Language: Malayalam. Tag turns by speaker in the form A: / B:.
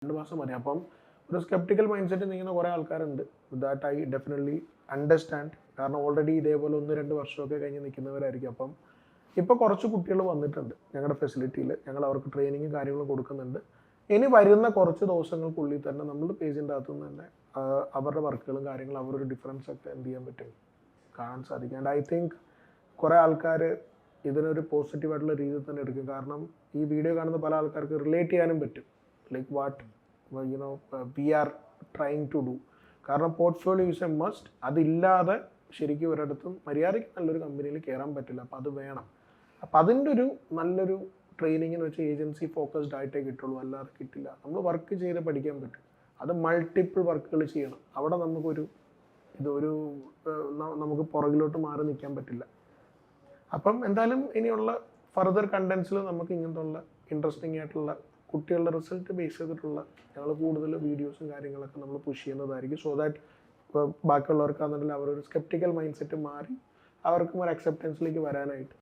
A: 2 മാസം മതി. അപ്പം ഒരു സ്കെപ്റ്റിക്കൽ മൈൻഡ് സെറ്റ് നീങ്ങുന്ന കുറേ ആൾക്കാരുണ്ട്. That I definitely understand. കാരണം ഓൾറെഡി ഇതേപോലെ 1-2 വർഷമൊക്കെ കഴിഞ്ഞ് നിൽക്കുന്നവരായിരിക്കും. അപ്പം ഇപ്പോൾ കുറച്ച് കുട്ടികൾ വന്നിട്ടുണ്ട് ഞങ്ങളുടെ ഫെസിലിറ്റിയിൽ. ഞങ്ങൾ അവർക്ക് ട്രെയിനിങ്ങും കാര്യങ്ങളും കൊടുക്കുന്നുണ്ട്. ഇനി വരുന്ന കുറച്ച് ദിവസങ്ങൾക്കുള്ളിൽ തന്നെ നമ്മൾ പേജിൻ്റെ അകത്തു നിന്ന് തന്നെ അവരുടെ വർക്കുകളും കാര്യങ്ങളും അവരൊരു ഡിഫറൻസ് ഒക്കെ എന്ത് ചെയ്യാൻ പറ്റും, കാണാൻ സാധിക്കും. ആൻഡ് ഐ തിങ്ക് കുറേ ആൾക്കാർ ഇതിനൊരു പോസിറ്റീവായിട്ടുള്ള രീതിയിൽ തന്നെ എടുക്കും. കാരണം ഈ വീഡിയോ കാണുന്ന പല ആൾക്കാർക്ക് റിലേറ്റ് ചെയ്യാനും പറ്റും. Like what we are trying to do. കാരണം പോർട്ട്ഫോളിയോ ഈസ് എ മസ്റ്റ്. അതില്ലാതെ ശരിക്കും ഒരിടത്തും മര്യാദയ്ക്ക് നല്ലൊരു കമ്പനിയിൽ കയറാൻ പറ്റില്ല. അപ്പോൾ അത് വേണം. അപ്പം അതിൻ്റെ ഒരു നല്ലൊരു ട്രെയിനിങ്ങിന് വെച്ച് ഏജൻസി ഫോക്കസ്ഡ് ആയിട്ടേ കിട്ടുള്ളൂ, അല്ലാതെ കിട്ടില്ല. നമ്മൾ വർക്ക് ചെയ്ത് പഠിക്കാൻ പറ്റും. അത് മൾട്ടിപ്പിൾ വർക്കുകൾ ചെയ്യണം. അവിടെ നമുക്ക് പുറകിലോട്ട് മാറി നിൽക്കാൻ പറ്റില്ല. അപ്പം എന്തായാലും ഇനിയുള്ള ഫർദർ കണ്ടൻസിൽ നമുക്ക് ഇങ്ങനത്തുള്ള ഇൻട്രസ്റ്റിംഗ് ആയിട്ടുള്ള കുട്ടികളുടെ റിസൾട്ട് ബേസ് ചെയ്തിട്ടുള്ള ഞങ്ങൾ കൂടുതൽ വീഡിയോസും കാര്യങ്ങളൊക്കെ നമ്മൾ പുഷ് ചെയ്യുന്നതായിരിക്കും. സോ ദാറ്റ് ബാക്കിയുള്ളവർക്കാണെന്നുണ്ടെങ്കിൽ അവരൊരു സ്കെപ്റ്റിക്കൽ മൈൻഡ് സെറ്റ് മാറി അവർക്കും ഒരു അക്സെപ്റ്റൻസിലേക്ക് വരാനായിട്ട്